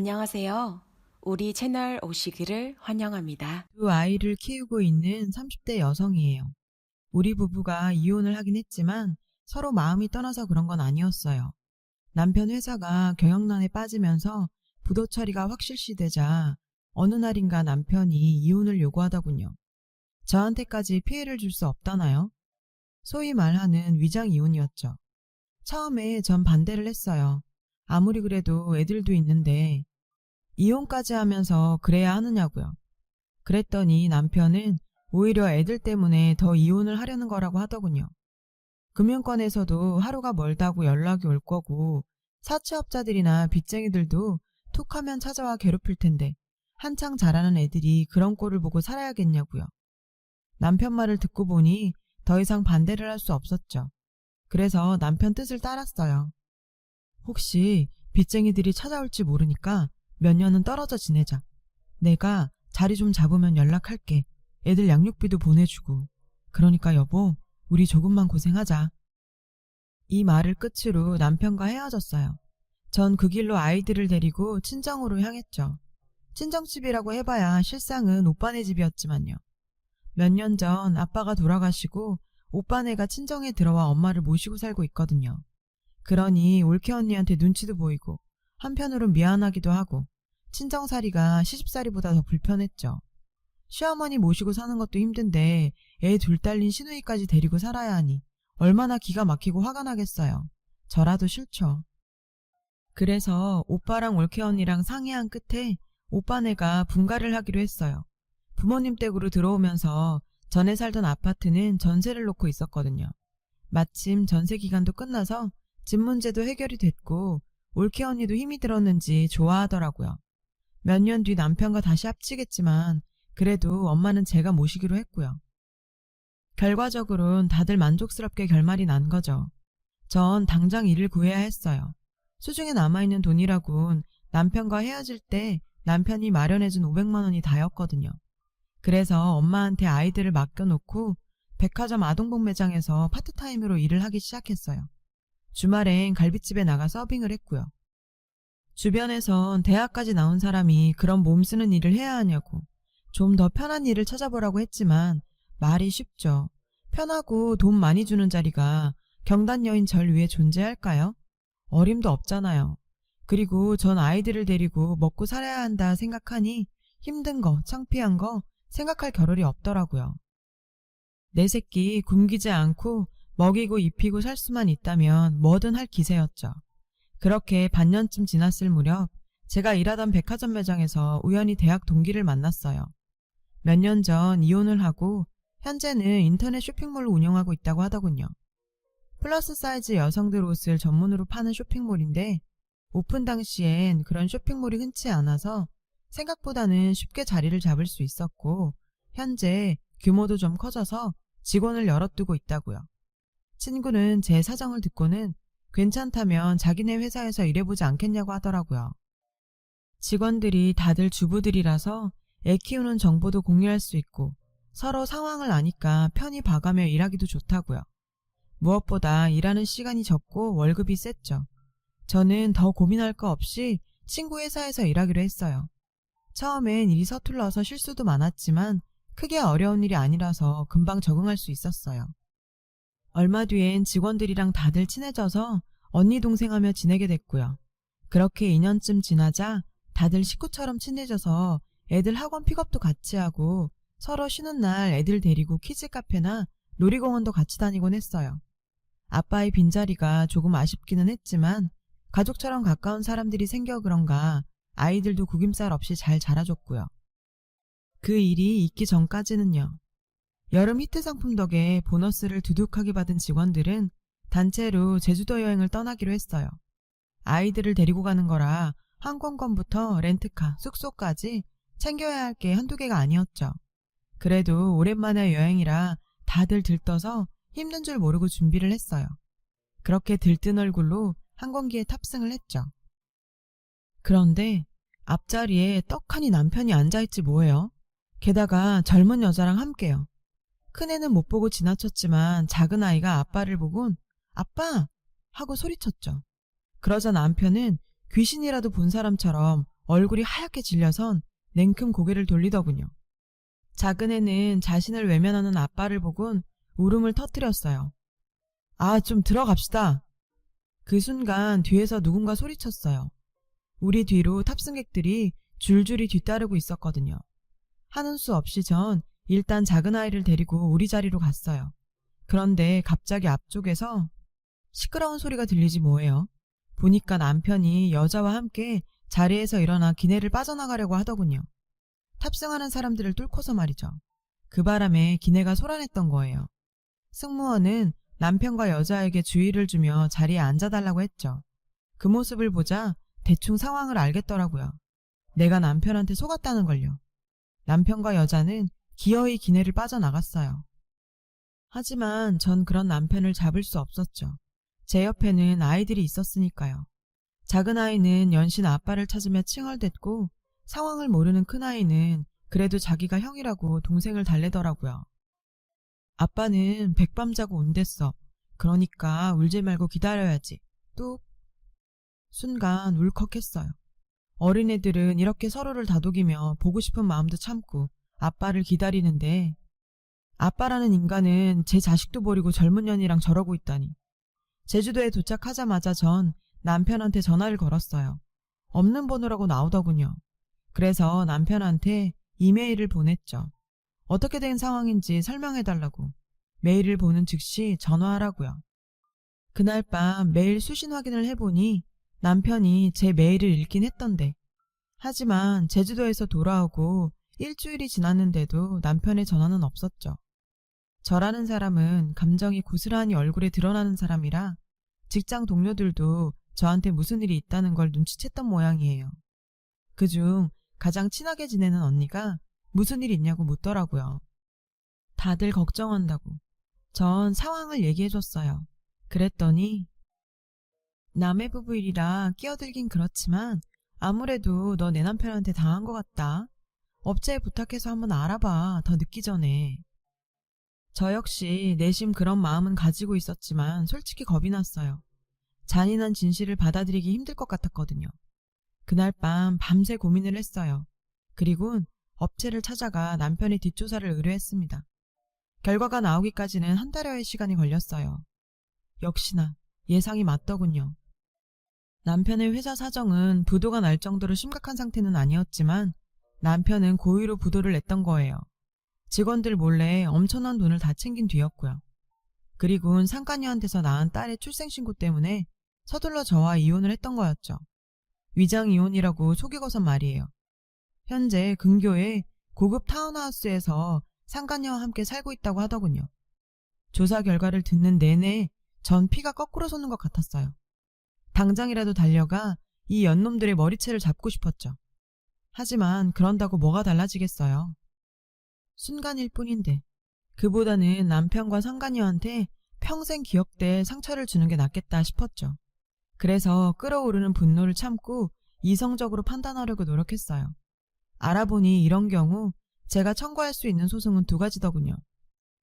안녕하세요. 우리 채널 오시기를 환영합니다. 두 아이를 키우고 있는 30대 여성이에요. 우리 부부가 이혼을 하긴 했지만 서로 마음이 떠나서 그런 건 아니었어요. 남편 회사가 경영난에 빠지면서 부도 처리가 확실시되자 어느 날인가 남편이 이혼을 요구하더군요. 저한테까지 피해를 줄 수 없다나요? 소위 말하는 위장 이혼이었죠. 처음에 전 반대를 했어요. 아무리 그래도 애들도 있는데 이혼까지 하면서 그래야 하느냐고요. 그랬더니 남편은 오히려 애들 때문에 더 이혼을 하려는 거라고 하더군요. 금융권에서도 하루가 멀다고 연락이 올 거고 사채업자들이나 빚쟁이들도 툭 하면 찾아와 괴롭힐 텐데 한창 자라는 애들이 그런 꼴을 보고 살아야겠냐고요. 남편 말을 듣고 보니 더 이상 반대를 할 수 없었죠. 그래서 남편 뜻을 따랐어요. 혹시 빚쟁이들이 찾아올지 모르니까 몇 년은 떨어져 지내자. 내가 자리 좀 잡으면 연락할게. 애들 양육비도 보내주고. 그러니까 여보, 우리 조금만 고생하자. 이 말을 끝으로 남편과 헤어졌어요. 전 그 길로 아이들을 데리고 친정으로 향했죠. 친정집이라고 해봐야 실상은 오빠네 집이었지만요. 몇 년 전 아빠가 돌아가시고 오빠네가 친정에 들어와 엄마를 모시고 살고 있거든요. 그러니 올케 언니한테 눈치도 보이고 한편으론 미안하기도 하고 친정살이가 시집살이보다 더 불편했죠. 시어머니 모시고 사는 것도 힘든데 애 둘 딸린 시누이까지 데리고 살아야 하니 얼마나 기가 막히고 화가 나겠어요. 저라도 싫죠. 그래서 오빠랑 올케 언니랑 상의한 끝에 오빠네가 분가를 하기로 했어요. 부모님 댁으로 들어오면서 전에 살던 아파트는 전세를 놓고 있었거든요. 마침 전세 기간도 끝나서 집 문제도 해결이 됐고 올케 언니도 힘이 들었는지 좋아하더라고요. 몇 년 뒤 남편과 다시 합치겠지만 그래도 엄마는 제가 모시기로 했고요. 결과적으론 다들 만족스럽게 결말이 난 거죠. 전 당장 일을 구해야 했어요. 수중에 남아있는 돈이라곤 남편과 헤어질 때 남편이 마련해준 500만 원이 다였거든요. 그래서 엄마한테 아이들을 맡겨놓고 백화점 아동복 매장에서 파트타임으로 일을 하기 시작했어요. 주말엔 갈비집에 나가 서빙을 했고요. 주변에선 대학까지 나온 사람이 그런 몸 쓰는 일을 해야 하냐고 좀 더 편한 일을 찾아보라고 했지만 말이 쉽죠. 편하고 돈 많이 주는 자리가 경단 여인 절 위에 존재할까요? 어림도 없잖아요. 그리고 전 아이들을 데리고 먹고 살아야 한다 생각하니 힘든 거, 창피한 거 생각할 겨를이 없더라고요. 내 새끼 굶기지 않고 먹이고 입히고 살 수만 있다면 뭐든 할 기세였죠. 그렇게 반년쯤 지났을 무렵 제가 일하던 백화점 매장에서 우연히 대학 동기를 만났어요. 몇 년 전 이혼을 하고 현재는 인터넷 쇼핑몰을 운영하고 있다고 하더군요. 플러스 사이즈 여성들 옷을 전문으로 파는 쇼핑몰인데 오픈 당시엔 그런 쇼핑몰이 흔치 않아서 생각보다는 쉽게 자리를 잡을 수 있었고 현재 규모도 좀 커져서 직원을 여럿 두고 있다고요. 친구는 제 사정을 듣고는 괜찮다면 자기네 회사에서 일해보지 않겠냐고 하더라고요. 직원들이 다들 주부들이라서 애 키우는 정보도 공유할 수 있고 서로 상황을 아니까 편히 봐가며 일하기도 좋다고요. 무엇보다 일하는 시간이 적고 월급이 셌죠. 저는 더 고민할 거 없이 친구 회사에서 일하기로 했어요. 처음엔 일이 서툴러서 실수도 많았지만 크게 어려운 일이 아니라서 금방 적응할 수 있었어요. 얼마 뒤엔 직원들이랑 다들 친해져서 언니 동생하며 지내게 됐고요. 그렇게 2년쯤 지나자 다들 식구처럼 친해져서 애들 학원 픽업도 같이 하고 서로 쉬는 날 애들 데리고 키즈카페나 놀이공원도 같이 다니곤 했어요. 아빠의 빈자리가 조금 아쉽기는 했지만 가족처럼 가까운 사람들이 생겨 그런가 아이들도 구김살 없이 잘 자라줬고요. 그 일이 있기 전까지는요. 여름 히트 상품 덕에 보너스를 두둑하게 받은 직원들은 단체로 제주도 여행을 떠나기로 했어요. 아이들을 데리고 가는 거라 항공권부터 렌트카, 숙소까지 챙겨야 할 게 한두 개가 아니었죠. 그래도 오랜만에 여행이라 다들 들떠서 힘든 줄 모르고 준비를 했어요. 그렇게 들뜬 얼굴로 항공기에 탑승을 했죠. 그런데 앞자리에 떡하니 남편이 앉아있지 뭐예요. 게다가 젊은 여자랑 함께요. 큰애는 못 보고 지나쳤지만 작은 아이가 아빠를 보곤 아빠! 하고 소리쳤죠. 그러자 남편은 귀신이라도 본 사람처럼 얼굴이 하얗게 질려선 냉큼 고개를 돌리더군요. 작은 애는 자신을 외면하는 아빠를 보곤 울음을 터뜨렸어요. 아, 좀 들어갑시다. 그 순간 뒤에서 누군가 소리쳤어요. 우리 뒤로 탑승객들이 줄줄이 뒤따르고 있었거든요. 하는 수 없이 전 일단 작은 아이를 데리고 우리 자리로 갔어요. 그런데 갑자기 앞쪽에서 시끄러운 소리가 들리지 뭐예요. 보니까 남편이 여자와 함께 자리에서 일어나 기내를 빠져나가려고 하더군요. 탑승하는 사람들을 뚫고서 말이죠. 그 바람에 기내가 소란했던 거예요. 승무원은 남편과 여자에게 주의를 주며 자리에 앉아달라고 했죠. 그 모습을 보자 대충 상황을 알겠더라고요. 내가 남편한테 속았다는 걸요. 남편과 여자는 기어이 기내를 빠져나갔어요. 하지만 전 그런 남편을 잡을 수 없었죠. 제 옆에는 아이들이 있었으니까요. 작은 아이는 연신 아빠를 찾으며 칭얼댔고 상황을 모르는 큰아이는 그래도 자기가 형이라고 동생을 달래더라고요. 아빠는 백밤 자고 온댔어. 그러니까 울지 말고 기다려야지. 뚝. 순간 울컥했어요. 어린애들은 이렇게 서로를 다독이며 보고 싶은 마음도 참고 아빠를 기다리는데 아빠라는 인간은 제 자식도 버리고 젊은 년이랑 저러고 있다니. 제주도에 도착하자마자 전 남편한테 전화를 걸었어요. 없는 번호라고 나오더군요. 그래서 남편한테 이메일을 보냈죠. 어떻게 된 상황인지 설명해달라고. 메일을 보는 즉시 전화하라고요. 그날 밤 메일 수신 확인을 해보니 남편이 제 메일을 읽긴 했던데. 하지만 제주도에서 돌아오고 일주일이 지났는데도 남편의 전화는 없었죠. 저라는 사람은 감정이 고스란히 얼굴에 드러나는 사람이라 직장 동료들도 저한테 무슨 일이 있다는 걸 눈치챘던 모양이에요. 그중 가장 친하게 지내는 언니가 무슨 일 있냐고 묻더라고요. 다들 걱정한다고. 전 상황을 얘기해줬어요. 그랬더니 남의 부부 일이라 끼어들긴 그렇지만 아무래도 너 내 남편한테 당한 것 같다. 업체에 부탁해서 한번 알아봐. 더 늦기 전에. 저 역시 내심 그런 마음은 가지고 있었지만 솔직히 겁이 났어요. 잔인한 진실을 받아들이기 힘들 것 같았거든요. 그날 밤 밤새 고민을 했어요. 그리곤 업체를 찾아가 남편의 뒷조사를 의뢰했습니다. 결과가 나오기까지는 한 달여의 시간이 걸렸어요. 역시나 예상이 맞더군요. 남편의 회사 사정은 부도가 날 정도로 심각한 상태는 아니었지만 남편은 고의로 부도를 냈던 거예요. 직원들 몰래 엄청난 돈을 다 챙긴 뒤였고요. 그리고는 상간녀한테서 낳은 딸의 출생신고 때문에 서둘러 저와 이혼을 했던 거였죠. 위장이혼이라고 속이고선 말이에요. 현재 근교의 고급 타운하우스에서 상간녀와 함께 살고 있다고 하더군요. 조사 결과를 듣는 내내 전 피가 거꾸로 솟는 것 같았어요. 당장이라도 달려가 이 연놈들의 머리채를 잡고 싶었죠. 하지만 그런다고 뭐가 달라지겠어요. 순간일 뿐인데 그보다는 남편과 상간녀한테 평생 기억될 상처를 주는 게 낫겠다 싶었죠. 그래서 끓어오르는 분노를 참고 이성적으로 판단하려고 노력했어요. 알아보니 이런 경우 제가 청구할 수 있는 소송은 두 가지더군요.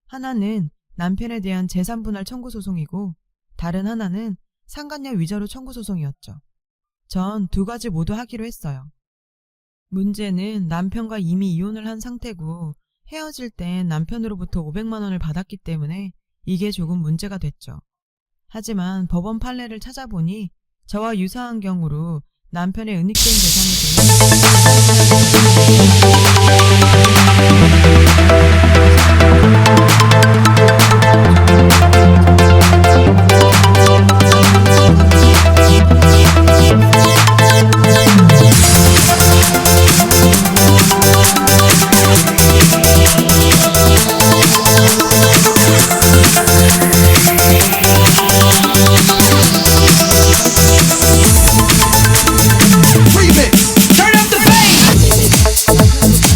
하나는 남편에 대한 재산분할 청구 소송이고 다른 하나는 상간녀 위자료 청구 소송이었죠. 전 두 가지 모두 하기로 했어요. 문제는 남편과 이미 이혼을 한 상태고 헤어질 땐 남편으로부터 500만 원을 받았기 때문에 이게 조금 문제가 됐죠. 하지만 법원 판례를 찾아보니 저와 유사한 경우로 남편의 은닉된 Remix. Turn up the bass.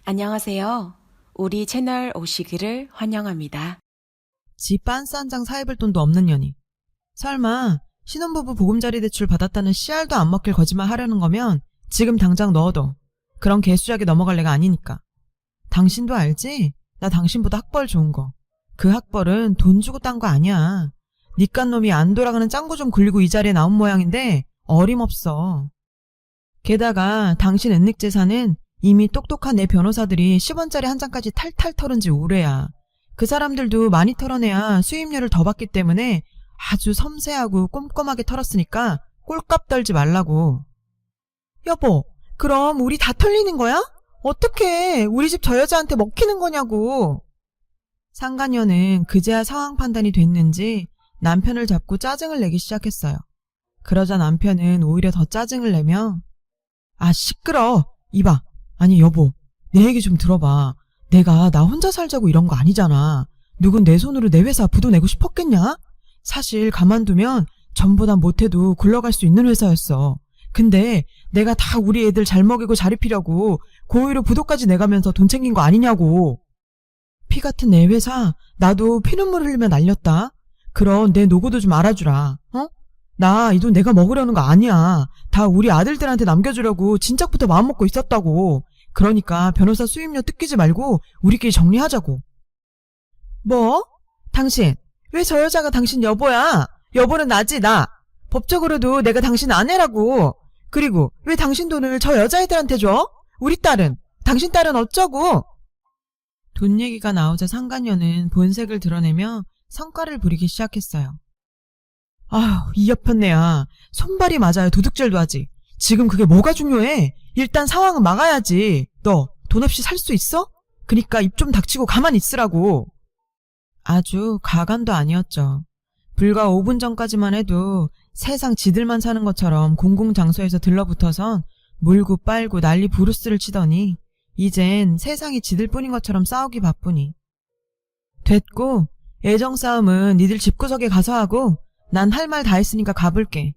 안녕하세요. 우리 채널 오시기를 환영합니다. 지 빤스 한 장 사입을 돈도 없는 년이. 설마 신혼부부 보금자리 대출 받았다는 씨알도 안 먹힐 거짓말 하려는 거면 지금 당장 넣어둬. 그런 개수작에 넘어갈 애가 아니니까. 당신도 알지? 나 당신보다 학벌 좋은 거. 그 학벌은 돈 주고 딴 거 아니야. 니깟 놈이 안 돌아가는 짱구 좀 굴리고 이 자리에 나온 모양인데 어림없어. 게다가 당신 은닉 재산은 이미 똑똑한 내 변호사들이 10원짜리 한 장까지 탈탈 털은 지 오래야. 그 사람들도 많이 털어내야 수입료를 더 받기 때문에 아주 섬세하고 꼼꼼하게 털었으니까 꼴값 떨지 말라고. 여보, 그럼 우리 다 털리는 거야? 어떡해, 우리 집 저 여자한테 먹히는 거냐고. 상간녀는 그제야 상황 판단이 됐는지 남편을 잡고 짜증을 내기 시작했어요. 그러자 남편은 오히려 더 짜증을 내며 아 시끄러. 이봐. 아니 여보, 내 얘기 좀 들어봐. 내가 나 혼자 살자고 이런 거 아니잖아. 누군 내 손으로 내 회사 부도 내고 싶었겠냐? 사실 가만두면 전보다 못해도 굴러갈 수 있는 회사였어. 근데 내가 다 우리 애들 잘 먹이고 잘 입히려고 고의로 부도까지 내가면서 돈 챙긴 거 아니냐고. 피 같은 내 회사 나도 피눈물 흘리며 날렸다. 그럼 내 노고도 좀 알아주라. 어? 나 이 돈 내가 먹으려는 거 아니야. 다 우리 아들들한테 남겨주려고 진작부터 마음먹고 있었다고. 그러니까 변호사 수입료 뜯기지 말고 우리끼리 정리하자고. 뭐? 당신 왜 저 여자가 당신 여보야? 여보는 나지 나. 법적으로도 내가 당신 아내라고. 그리고 왜 당신 돈을 저 여자애들한테 줘? 우리 딸은? 당신 딸은 어쩌고? 돈 얘기가 나오자 상간녀는 본색을 드러내며 성과를 부리기 시작했어요. 아휴, 이 여편네야. 손발이 맞아야 도둑질도 하지. 지금 그게 뭐가 중요해? 일단 상황은 막아야지. 너 돈 없이 살 수 있어? 그니까 입 좀 닥치고 가만히 있으라고. 아주 가관도 아니었죠. 불과 5분 전까지만 해도 세상 지들만 사는 것처럼 공공장소에서 들러붙어선 물고 빨고 난리 부르스를 치더니 이젠 세상이 지들뿐인 것처럼 싸우기 바쁘니. 됐고 애정 싸움은 니들 집구석에 가서 하고 난 할 말 다 했으니까 가볼게.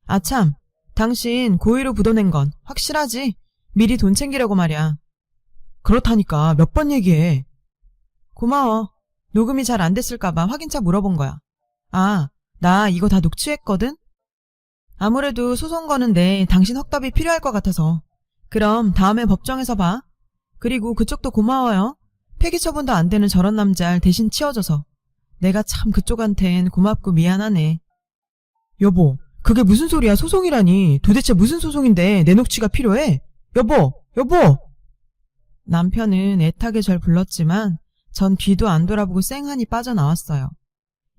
아참, 당신 고의로 부도낸 건 확실하지? 미리 돈 챙기려고 말이야. 그렇다니까 몇 번 얘기해. 고마워. 녹음이 잘 안 됐을까봐 확인차 물어본 거야. 아, 나 이거 다 녹취했거든? 아무래도 소송 거는데 당신 확답이 필요할 것 같아서. 그럼 다음에 법정에서 봐. 그리고 그쪽도 고마워요. 폐기 처분도 안 되는 저런 남자를 대신 치워줘서. 내가 참 그쪽한텐 고맙고 미안하네. 여보, 그게 무슨 소리야? 소송이라니. 도대체 무슨 소송인데 내 녹취가 필요해? 여보, 여보! 남편은 애타게 절 불렀지만 전 뒤도 안 돌아보고 쌩하니 빠져나왔어요.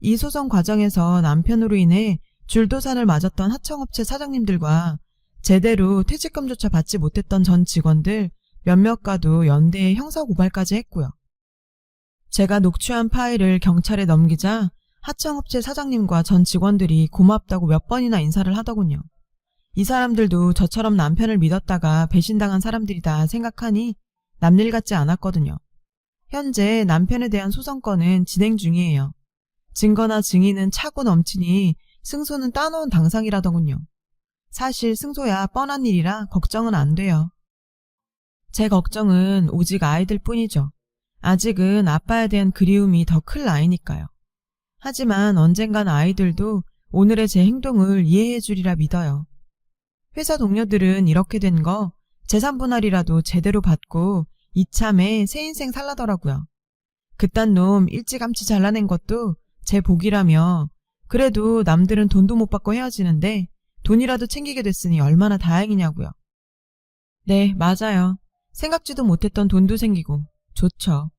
이 소송 과정에서 남편으로 인해 줄도산을 맞았던 하청업체 사장님들과 제대로 퇴직금조차 받지 못했던 전 직원들 몇몇과도 연대에 형사고발까지 했고요. 제가 녹취한 파일을 경찰에 넘기자 하청업체 사장님과 전 직원들이 고맙다고 몇 번이나 인사를 하더군요. 이 사람들도 저처럼 남편을 믿었다가 배신당한 사람들이다 생각하니 남일 같지 않았거든요. 현재 남편에 대한 소송건은 진행 중이에요. 증거나 증인은 차고 넘치니 승소는 따놓은 당상이라더군요. 사실 승소야 뻔한 일이라 걱정은 안 돼요. 제 걱정은 오직 아이들 뿐이죠. 아직은 아빠에 대한 그리움이 더 클 나이니까요. 하지만 언젠간 아이들도 오늘의 제 행동을 이해해 주리라 믿어요. 회사 동료들은 이렇게 된 거 재산 분할이라도 제대로 받고 이참에 새 인생 살라더라고요. 그딴 놈 일찌감치 잘라낸 것도 제 복이라며 그래도 남들은 돈도 못 받고 헤어지는데 돈이라도 챙기게 됐으니 얼마나 다행이냐고요. 네, 맞아요. 생각지도 못했던 돈도 생기고 좋죠.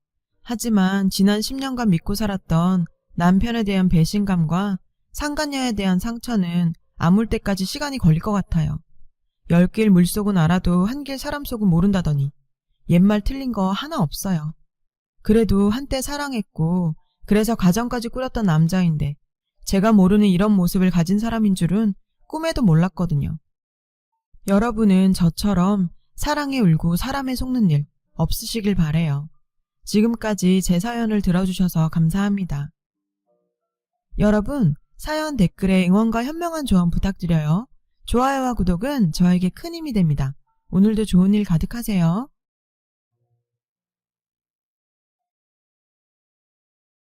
하지만 지난 10년간 믿고 살았던 남편에 대한 배신감과 상간녀에 대한 상처는 아물 때까지 시간이 걸릴 것 같아요. 10길 물속은 알아도 한 길 사람 속은 모른다더니 옛말 틀린 거 하나 없어요. 그래도 한때 사랑했고 그래서 가정까지 꾸렸던 남자인데 제가 모르는 이런 모습을 가진 사람인 줄은 꿈에도 몰랐거든요. 여러분은 저처럼 사랑에 울고 사람에 속는 일 없으시길 바래요. 지금까지 제 사연을 들어주셔서 감사합니다. 여러분, 사연 댓글에 응원과 현명한 조언 부탁드려요. 좋아요와 구독은 저에게 큰 힘이 됩니다. 오늘도 좋은 일 가득하세요.